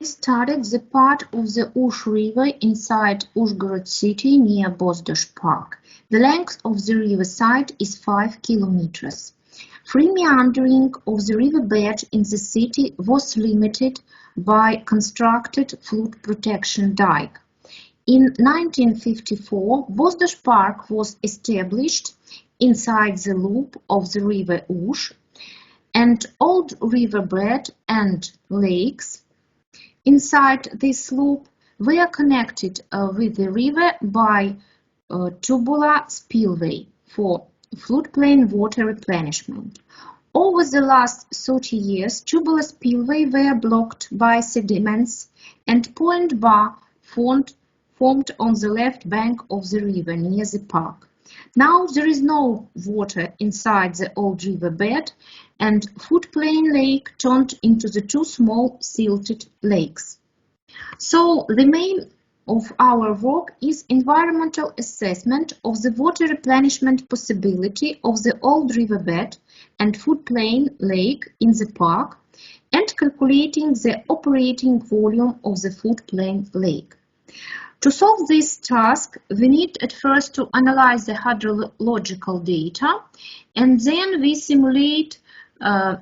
Studied the part of the Uzh River inside Uzhgorod city near Bozdosh Park. The length of the riverside is 5 kilometers. Free meandering of the riverbed in the city was limited by constructed flood protection dike. In 1954, Bozdosh Park was established inside the loop of the river Uzh, and old riverbed and lakes inside this loop were connected with the river by tubular spillway for floodplain water replenishment. Over the last 30 years, tubular spillway were blocked by sediments and point bar formed on the left bank of the river near the park. Now there is no water inside the old riverbed, and floodplain lake turned into the two small silted lakes. So the main of our work is environmental assessment of the water replenishment possibility of the old riverbed and floodplain lake in the park, and calculating the operating volume of the floodplain lake. To solve this task, we need at first to analyze the hydrological data, and then we simulate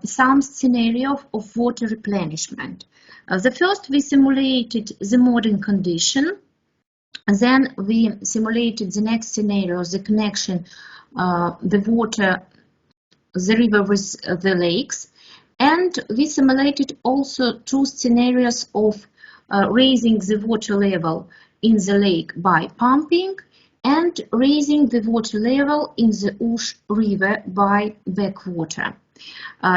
some scenarios of water replenishment. The first we simulated the modern condition, then we simulated the next scenario, the connection, the river with the lakes, and we simulated also two scenarios of raising the water level in the lake by pumping and raising the water level in the Uzh River by backwater.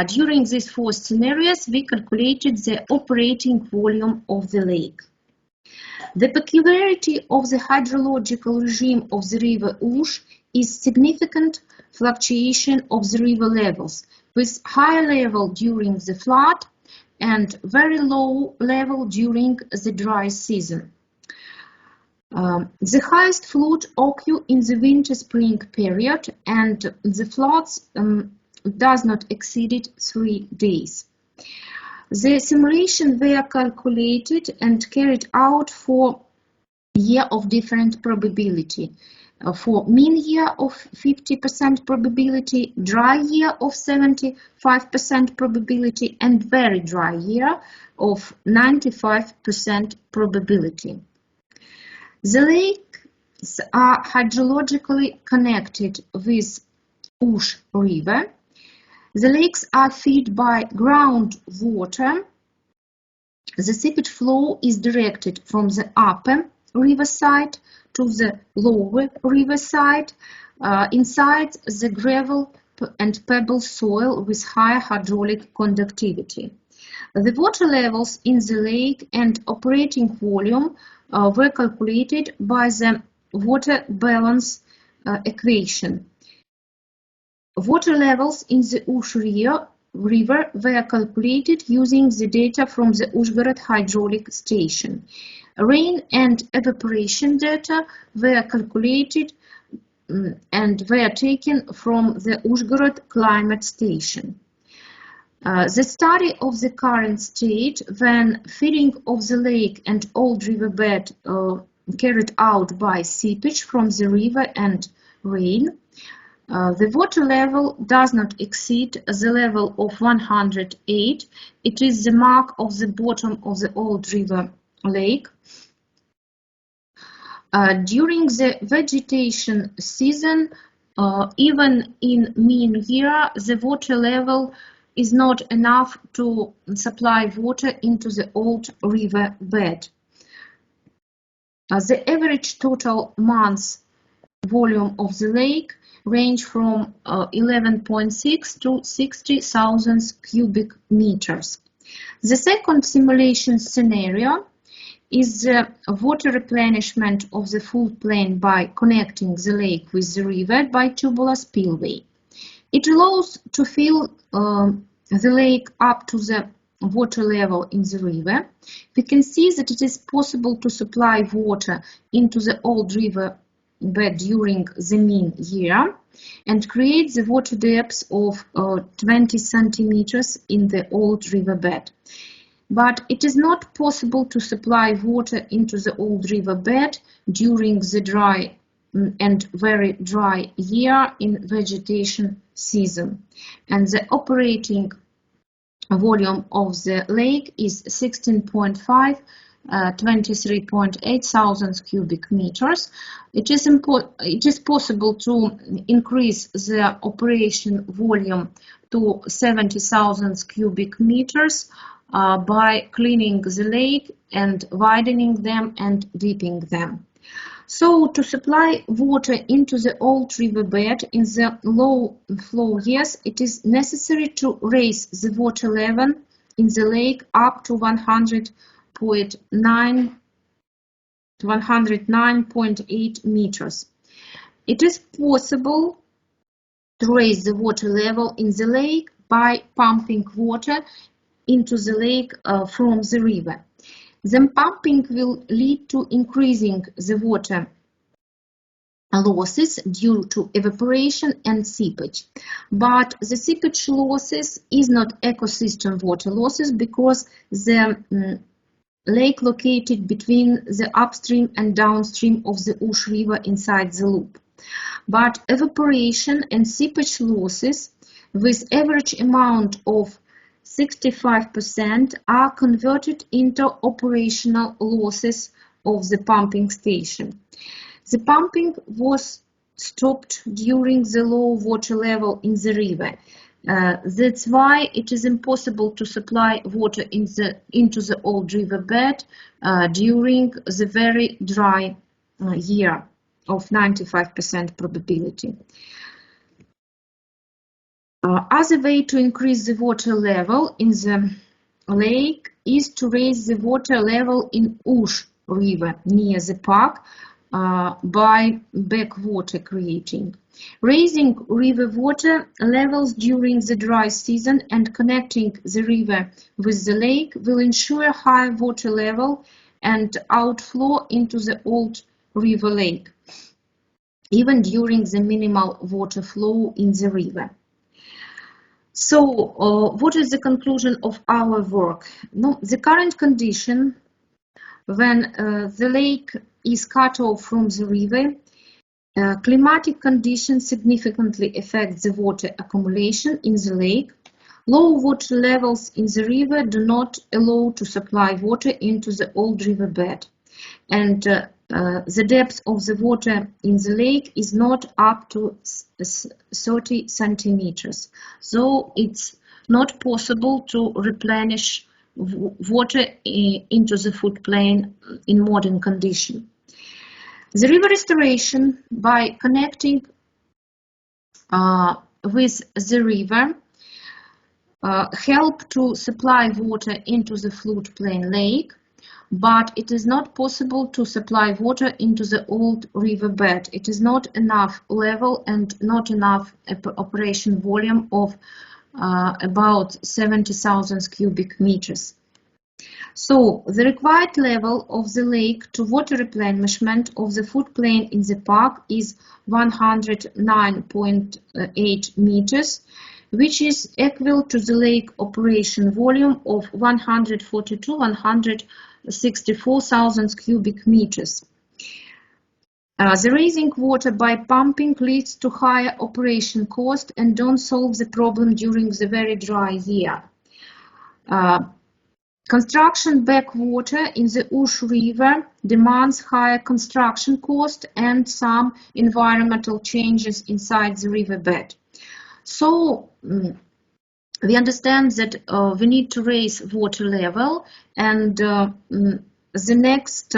During these four scenarios, we calculated the operating volume of the lake. The peculiarity of the hydrological regime of the river Uzh is significant fluctuation of the river levels, with high level during the flood and very low level during the dry season. The highest flood occur in the winter-spring period, and the floods does not exceed 3 days. The simulation were calculated and carried out for year of different probability. For mean year of 50% probability, dry year of 75% probability, and very dry year of 95% probability. The lakes are hydrologically connected with Uzh River. The lakes are fed by groundwater. The seepage flow is directed from the upper riverside to the lower riverside inside the gravel and pebble soil with high hydraulic conductivity. The water levels in the lake and operating volume were calculated by the water balance equation. Water levels in the Uzh River were calculated using the data from the Uzhgorod hydraulic station. Rain and evaporation data were calculated and were taken from the Uzhgorod climate station. The study of the current state when feeding of the lake and old riverbed carried out by seepage from the river and rain. The water level does not exceed the level of 108. It is the mark of the bottom of the old river lake. During the vegetation season, even in mean year, the water level is not enough to supply water into the old river bed. The average total months volume of the lake range from 11.6 to 60,000 cubic meters. The second simulation scenario is the water replenishment of the floodplain by connecting the lake with the river by tubular spillway. It allows to fill the lake up to the water level in the river. We can see that it is possible to supply water into the old river bed during the mean year and create the water depth of 20 centimeters in the old riverbed. but it is not possible to supply water into the old riverbed during the dry and very dry year in vegetation season, and the operating volume of the lake is 16.5 23.8 thousand cubic meters. It is possible to increase the operation volume to 70,000 cubic meters by cleaning the lake and widening them and deepening them. So, to supply water into the old riverbed in the low flow years, it is necessary to raise the water level in the lake up to 109.8 meters. It is possible to raise the water level in the lake by pumping water into the lake from the river. The pumping will lead to increasing the water losses due to evaporation and seepage. But the seepage losses is not ecosystem water losses because the lake located between the upstream and downstream of the Uzh River inside the loop. But evaporation and seepage losses with average amount of 65% are converted into operational losses of the pumping station. The pumping was stopped during the low water level in the river. That's why it is impossible to supply water into the old riverbed during the very dry year of 95% probability. Other way to increase the water level in the lake is to raise the water level in Uzh River near the park by backwater creating. Raising river water levels during the dry season and connecting the river with the lake will ensure high water level and outflow into the old river lake, even during the minimal water flow in the river. So, what is the conclusion of our work? The current condition when the lake is cut off from the river, climatic conditions significantly affect the water accumulation in the lake. Low water levels in the river do not allow to supply water into the old riverbed, and the depth of the water in the lake is not up to 30 centimeters, so it's not possible to replenish water into the floodplain in modern condition. The river restoration by connecting with the river help to supply water into the floodplain lake, but it is not possible to supply water into the old riverbed. It is not enough level and not enough operation volume of about 70,000 cubic meters. So, the required level of the lake to water replenishment of the floodplain in the park is 109.8 meters, which is equal to the lake operation volume of 164,000 cubic meters. The raising water by pumping leads to higher operation cost and don't solve the problem during the very dry year. Construction backwater in the Uzh River demands higher construction cost and some environmental changes inside the riverbed. So, we understand that we need to raise water level, and the next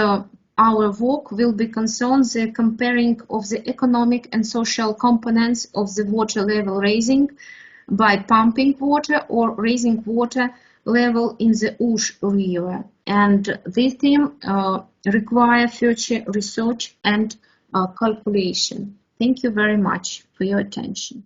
our work will be concerned the comparing of the economic and social components of the water level raising by pumping water or raising water level in the Uzh River. And this theme require future research and calculation. Thank you very much for your attention.